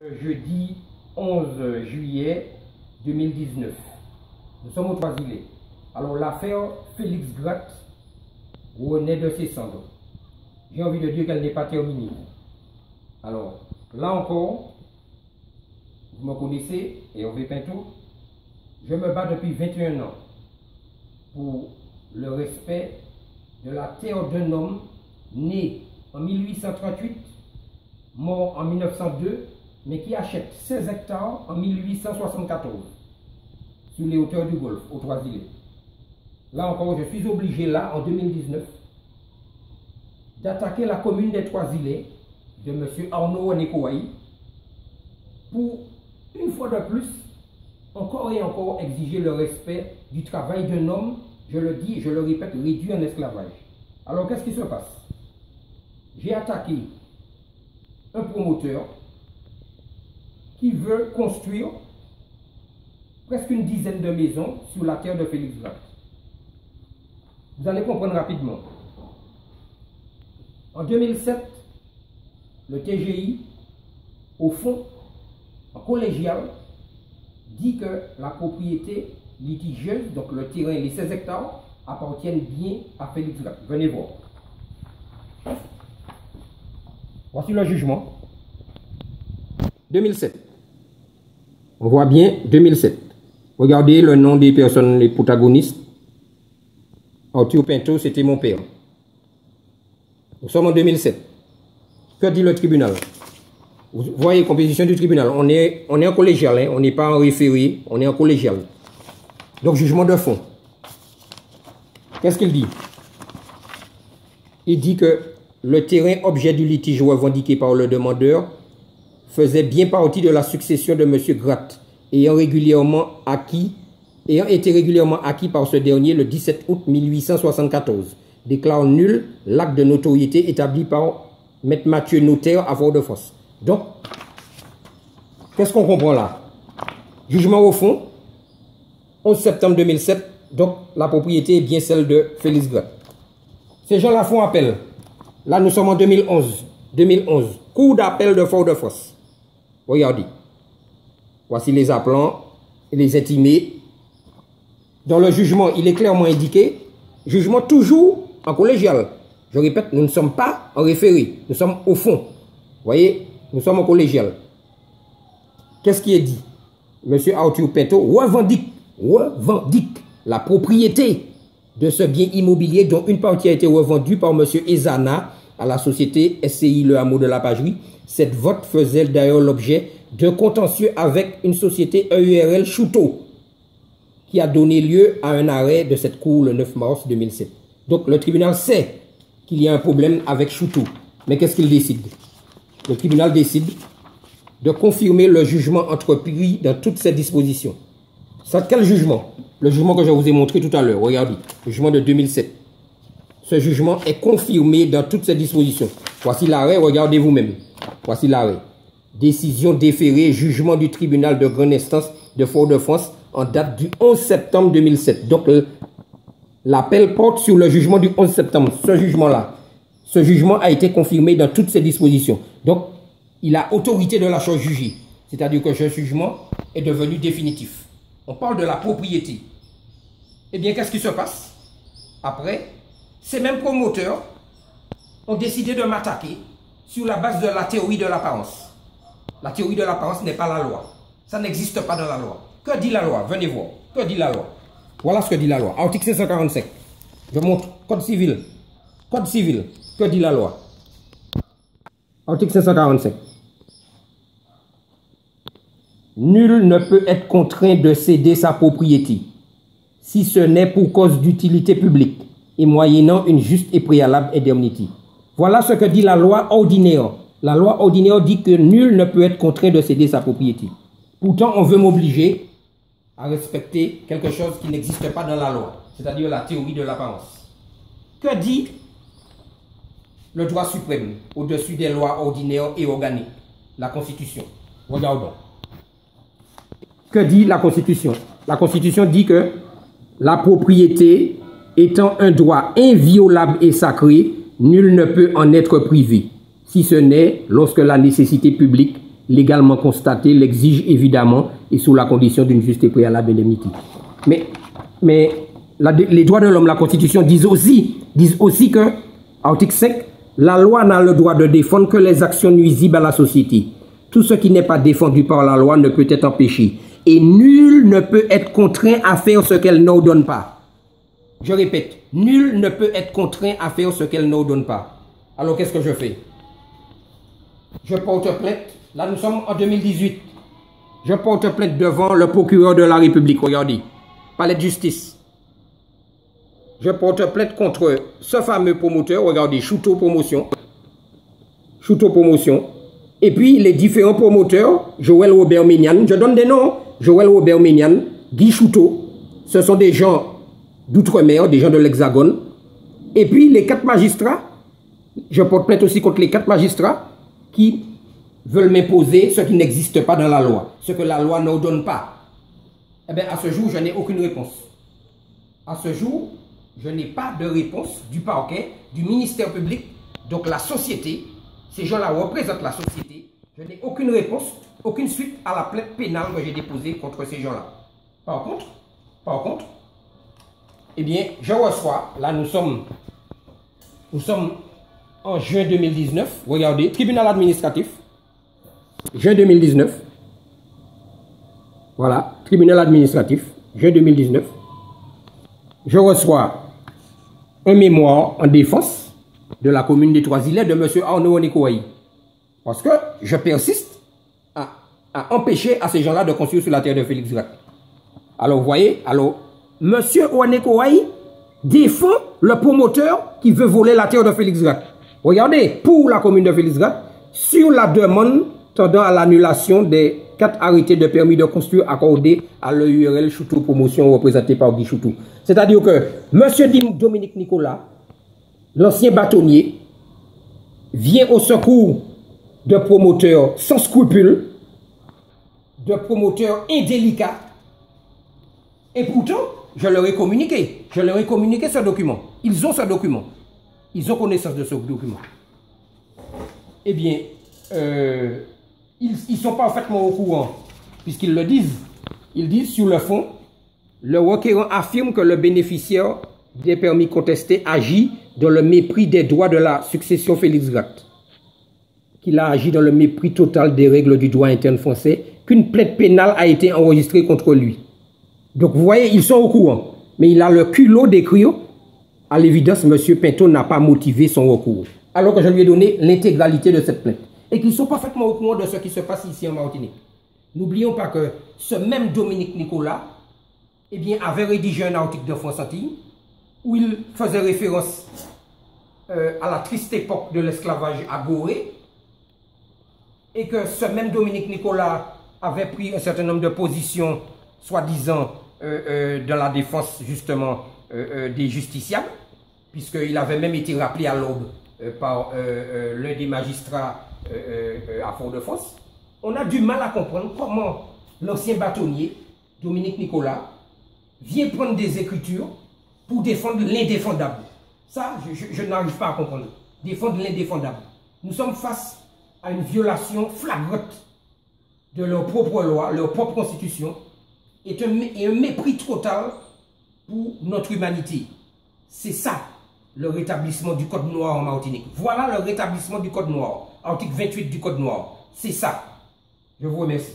Jeudi 11 juillet 2019. Nous sommes au Trois-Îlets. Alors l'affaire Félix Gratte renaît de ses cendres. J'ai envie de dire qu'elle n'est pas terminée. Alors là encore, vous me connaissez, Hervé Pinto, je me bats depuis 21 ans pour le respect de la terre d'un homme né en 1838, mort en 1902, mais qui achète 16 hectares en 1874 sur les hauteurs du Golfe, au Trois-Îlets. Là encore, je suis obligé, là, en 2019, d'attaquer la commune des Trois-Îlets de M. Arnaud Onekouaï pour, une fois de plus, encore et encore exiger le respect du travail d'un homme, je le dis et je le répète, réduit en esclavage. Alors, qu'est-ce qui se passe? J'ai attaqué un promoteur qui veut construire presque une dizaine de maisons sur la terre de Félix Gratte. Vous allez comprendre rapidement. En 2007, le TGI, au fond, en collégial, dit que la propriété litigieuse, donc le terrain, les 16 hectares, appartiennent bien à Félix Gratte. Venez voir. Voici le jugement. 2007. On voit bien 2007. Regardez le nom des personnes, les protagonistes. Arthur Pinto, c'était mon père. Nous sommes en 2007. Que dit le tribunal? Vous voyez, composition du tribunal. On est en collégial, hein? On n'est pas en référé, on est en collégial. Donc, jugement de fond. Qu'est-ce qu'il dit? Il dit que le terrain objet du litige revendiqué par le demandeur faisait bien partie de la succession de M. Gratte, ayant été régulièrement acquis par ce dernier le 17 août 1874. Déclare nul l'acte de notoriété établi par M. Mathieu Notaire à Fort-de-France. Donc, qu'est-ce qu'on comprend là? Jugement au fond, 11 septembre 2007, donc la propriété est bien celle de Félix Gratte. Ces gens-là font appel. Là, nous sommes en 2011. 2011. Cour d'appel de Fort-de-France. Regardez. Voici les appelants et les intimés. Dans le jugement, il est clairement indiqué, jugement toujours en collégial. Je répète, nous ne sommes pas en référé. Nous sommes au fond. Vous voyez, nous sommes en collégial. Qu'est-ce qui est dit? Monsieur Arthur Pinto revendique la propriété de ce bien immobilier dont une partie a été revendue par M. Ezana à la société SCI Le Hameau de la Pagerie. Cette vote faisait d'ailleurs l'objet d'un contentieux avec une société EURL Chouteau qui a donné lieu à un arrêt de cette cour le 9 mars 2007. Donc le tribunal sait qu'il y a un problème avec Chouteau. Mais qu'est-ce qu'il décide? Le tribunal décide de confirmer le jugement entrepris dans toutes ces dispositions. C'est quel jugement? Le jugement que je vous ai montré tout à l'heure. Regardez, le jugement de 2007. Ce jugement est confirmé dans toutes ces dispositions. Voici l'arrêt, regardez vous-même. Voici l'arrêt. Décision déférée, jugement du tribunal de grande instance de Fort-de-France en date du 11 septembre 2007. Donc, l'appel porte sur le jugement du 11 septembre. Ce jugement-là, ce jugement a été confirmé dans toutes ces dispositions. Donc, il a autorité de la chose jugée. C'est-à-dire que ce jugement est devenu définitif. On parle de la propriété. Eh bien, qu'est-ce qui se passe? Après, ces mêmes promoteurs ont décidé de m'attaquer sur la base de la théorie de l'apparence. La théorie de l'apparence n'est pas la loi. Ça n'existe pas dans la loi. Que dit la loi? Venez voir. Que dit la loi? Voilà ce que dit la loi. Article 545. Je montre. Code civil. Code civil. Que dit la loi? Article 545. Nul ne peut être contraint de céder sa propriété, si ce n'est pour cause d'utilité publique et moyennant une juste et préalable indemnité. Voilà ce que dit la loi ordinaire. La loi ordinaire dit que nul ne peut être contraint de céder sa propriété. Pourtant, on veut m'obliger à respecter quelque chose qui n'existe pas dans la loi, c'est-à-dire la théorie de l'apparence. Que dit le droit suprême au-dessus des lois ordinaires et organiques? La Constitution. Regardons. Que dit la Constitution? La Constitution dit que la propriété étant un droit inviolable et sacré, nul ne peut en être privé, si ce n'est lorsque la nécessité publique légalement constatée l'exige évidemment et sous la condition d'une juste et préalable indemnité. Mais les droits de l'homme, la Constitution disent aussi que, article 5, la loi n'a le droit de défendre que les actions nuisibles à la société. Tout ce qui n'est pas défendu par la loi ne peut être empêché. Et nul ne peut être contraint à faire ce qu'elle n'ordonne pas. Je répète, nul ne peut être contraint à faire ce qu'elle n'ordonne pas. Alors qu'est-ce que je fais? Je porte plainte. Là, nous sommes en 2018. Je porte plainte devant le procureur de la République. Regardez. Palais de justice. Je porte plainte contre ce fameux promoteur. Regardez, Chouto Promotion. Chouto Promotion. Et puis, les différents promoteurs, Joël Robert Ménian. Je donne des noms. Joël Robert Ménian, Guy Chouto. Ce sont des gens d'outre-mer, des gens de l'Hexagone. Et puis, les 4 magistrats. Je porte plainte aussi contre les 4 magistrats qui veulent m'imposer ce qui n'existe pas dans la loi, ce que la loi n'ordonne pas. Eh bien, à ce jour, je n'ai aucune réponse. À ce jour, je n'ai pas de réponse du parquet, du ministère public, donc la société. Ces gens-là représentent la société. Je n'ai aucune réponse, aucune suite à la plainte pénale que j'ai déposée contre ces gens-là. Par contre, eh bien, je reçois, là nous sommes en juin 2019, regardez, tribunal administratif, juin 2019, voilà, tribunal administratif, juin 2019, je reçois un mémoire en défense de la commune des Trois-Îlets de M. Arnaud Onekoaï. Parce que je persiste à empêcher à ces gens-là de construire sur la terre de Félix Grat. Alors, vous voyez, M. Onekoaï défend le promoteur qui veut voler la terre de Félix Grat. Regardez, pour la commune de Félix Grat, sur la demande tendant à l'annulation des 4 arrêtés de permis de construire accordés à l'EURL Chouto Promotion représenté par Guy Chouto. C'est-à-dire que M. Dominique Nicolas, l'ancien bâtonnier, vient au secours de promoteurs sans scrupules, de promoteurs indélicats. Et pourtant, je leur ai communiqué ce document. Ils ont ce document. Ils ont connaissance de ce document. Eh bien, ils sont parfaitement au courant, puisqu'ils le disent. Ils disent, sur le fond, le requérant affirme que le bénéficiaire des permis contestés agit dans le mépris des droits de la succession Félix Grat, qu'il a agi dans le mépris total des règles du droit interne français, qu'une plainte pénale a été enregistrée contre lui. Donc, vous voyez, ils sont au courant. Mais il a le culot d'écrire. À l'évidence, M. Pinto n'a pas motivé son recours. Alors que je lui ai donné l'intégralité de cette plainte. Et qu'ils sont parfaitement au courant de ce qui se passe ici en Martinique. N'oublions pas que ce même Dominique Nicolas, eh bien, avait rédigé un article de France Antilles où il faisait référence à la triste époque de l'esclavage à Gorée. Et que ce même Dominique Nicolas avait pris un certain nombre de positions, soi-disant, dans la défense, justement, des justiciables, puisqu'il avait même été rappelé à l'aube par l'un des magistrats à Fort-de-France. On a du mal à comprendre comment l'ancien bâtonnier, Dominique Nicolas, vient prendre des écritures pour défendre l'indéfendable. Ça, je n'arrive pas à comprendre. Défendre l'indéfendable. Nous sommes face à une violation flagrante de leur propre loi, leur propre constitution, et un mépris total pour notre humanité. C'est ça, le rétablissement du Code noir en Martinique. Voilà le rétablissement du Code noir. Article 28 du Code noir. C'est ça. Je vous remercie.